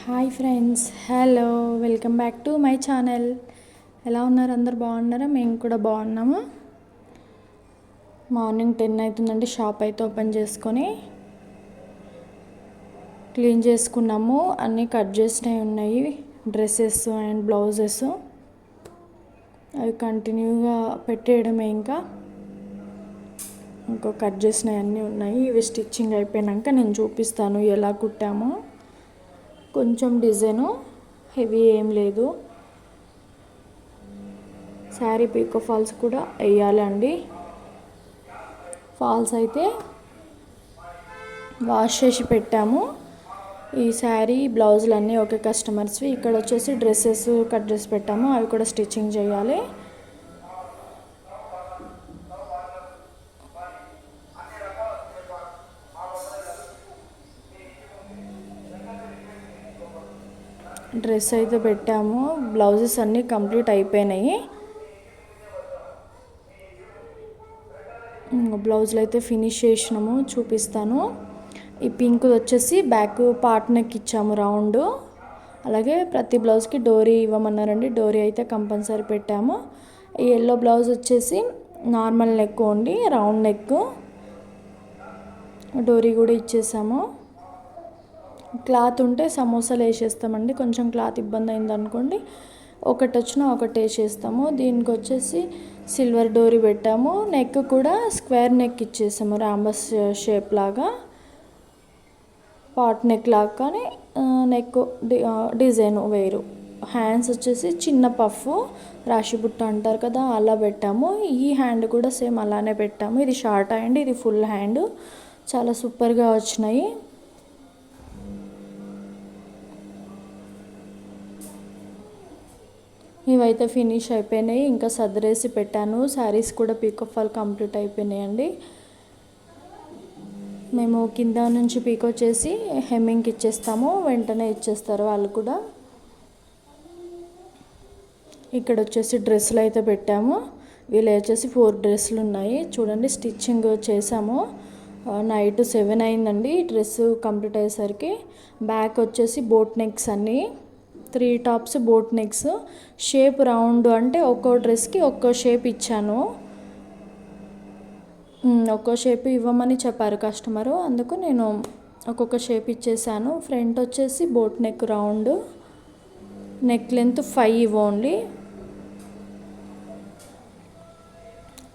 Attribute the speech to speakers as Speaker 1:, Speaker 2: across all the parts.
Speaker 1: Hi friends, hello, welcome back to my channel. ఎలా ఉన్నారు? అందరు బాగున్నారా? మేము కూడా బాగున్నాము. మార్నింగ్ 10 అవుతుందండి. షాప్ అయితే ఓపెన్ చేసుకొని క్లీన్ చేసుకున్నాము. అన్నీ కట్ చేసినవి ఉన్నాయి, డ్రెస్సెస్ అండ్ బ్లౌజెస్. అవి కంటిన్యూగా పెట్టేయడమే. ఇంకో కట్ చేసినవి అన్నీ ఉన్నాయి. ఇవి స్టిచ్చింగ్ అయిపోయాక నేను చూపిస్తాను ఎలా కుట్టామో. కొంచెం డిజైను, హెవీ ఏం లేదు. శారీ పీకో ఫాల్స్ కూడా వేయాలండి. ఫాల్స్ అయితే వాష్ చేసి పెట్టాము. ఈ శారీ బ్లౌజులు అన్నీ ఒకే కస్టమర్స్వి. ఇక్కడ వచ్చేసి డ్రెస్సెస్ కట్ చేసి పెట్టాము, అవి కూడా స్టిచ్చింగ్ చేయాలి. డ్రెస్ అయితే పెట్టాము, బ్లౌజెస్ అన్నీ కంప్లీట్ అయిపోయినాయి. బ్లౌజులు అయితే ఫినిష్ చేసినాము, చూపిస్తాను. ఈ పింక్ వచ్చేసి బ్యాక్ పార్ట్ నెక్ ఇచ్చాము రౌండ్. అలాగే ప్రతి బ్లౌజ్కి డోరీ ఇవ్వమన్నారండి. డోరీ అయితే కంపల్సరీ పెట్టాము. ఈ ఎల్లో బ్లౌజ్ వచ్చేసి normal neck only, round neck. డోరీ కూడా ఇచ్చేసాము. క్లాత్ ఉంటే సమోసాలు వేసేస్తామండి. కొంచెం క్లాత్ ఇబ్బంది అయింది అనుకోండి, ఒకటి వచ్చినా ఒకటి వేసేస్తాము. దీనికి వచ్చేసి సిల్వర్ డోరీ పెట్టాము. నెక్ కూడా స్క్వేర్ నెక్ ఇచ్చేసాము, రాంబస్ షేప్ లాగా, పాట్ నెక్ లాగా. కానీ నెక్ డిజైన్ వేరు. హ్యాండ్స్ వచ్చేసి చిన్న పఫ్, రాశి బుట్ట అంటారు కదా, అలా పెట్టాము. ఈ హ్యాండ్ కూడా సేమ్ అలానే పెట్టాము. ఇది షార్ట్ హ్యాండ్, ఇది ఫుల్ హ్యాండ్. చాలా సూపర్గా వచ్చినాయి. ఇవైతే ఫినిష్ అయిపోయినాయి. ఇంకా సర్దిరేసి పెట్టాను. శారీస్ కూడా పీకో ఫాల్ కంప్లీట్ అయిపోయినాయండి. మేము కింద నుంచి పీకో చేసి హెమ్మింగ్కి ఇచ్చేస్తాము, వెంటనే ఇచ్చేస్తారు వాళ్ళు కూడా. ఇక్కడ వచ్చేసి డ్రెస్సులు అయితే పెట్టాము. వీళ్ళు వచ్చేసి 4 డ్రెస్సులు ఉన్నాయి. చూడండి, స్టిచ్చింగ్ చేసాము. నైట్ 7 అయిందండి డ్రెస్ కంప్లీట్ అయ్యేసరికి. బ్యాక్ వచ్చేసి బోట్ నెక్స్ అన్నీ, 3 tops boat necks. Shape round అంటే ఒక్కో డ్రెస్కి ఒక్కో షేప్ ఇచ్చాను. ఒక్కో షేప్ ఇవ్వమని చెప్పారు కస్టమరు, అందుకు నేను ఒక్కొక్క షేప్ ఇచ్చేసాను. ఫ్రంట్ వచ్చేసి boat neck round, neck length 5 only.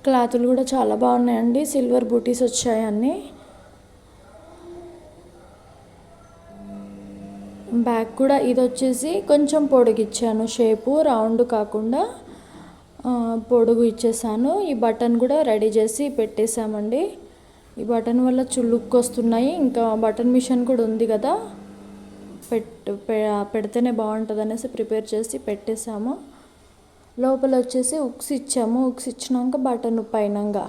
Speaker 1: క్లాతులు కూడా చాలా బాగున్నాయండి, సిల్వర్ బూటీస్ వచ్చాయి అన్నీ. బ్యాక్ కూడా ఇది వచ్చేసి కొంచెం పొడుగు ఇచ్చాను, షేపు రౌండ్ కాకుండా పొడుగు ఇచ్చేసాను. ఈ బటన్ కూడా రెడీ చేసి పెట్టేశామండి. ఈ బటన్ వల్ల లుక్ వస్తున్నాయి. ఇంకా బటన్ మిషన్ కూడా ఉంది కదా, పెడితేనే బాగుంటుంది అనేసి ప్రిపేర్ చేసి పెట్టేశాము. లోపల వచ్చేసి ఉక్స్ ఇచ్చాము. ఉక్స్ ఇచ్చినాక బటన్ పైనంగా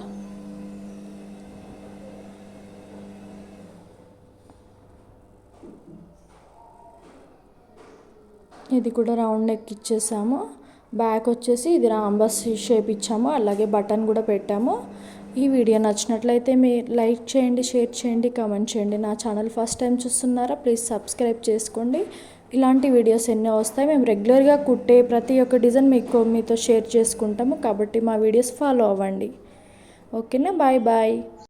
Speaker 1: ఇది కూడా రౌండ్ నెక్ ఇచ్చేసాము. బ్యాక్ వచ్చేసి ఇది రాంబస్ షేప్ ఇచ్చాము, అలాగే బటన్ కూడా పెట్టాము. ఈ వీడియో నచ్చినట్లయితే మీరు లైక్ చేయండి, షేర్ చేయండి, కామెంట్ చేయండి. నా ఛానల్ ఫస్ట్ టైం చూస్తున్నారా? ప్లీజ్ సబ్స్క్రైబ్ చేసుకోండి. ఇలాంటి వీడియోస్ ఎన్నో వస్తాయి. మేము రెగ్యులర్గా కుట్టే ప్రతి ఒక్క డిజైన్ మీతో షేర్ చేసుకుంటాము. కాబట్టి మా వీడియోస్ ఫాలో అవ్వండి. ఓకేనా? Bye bye.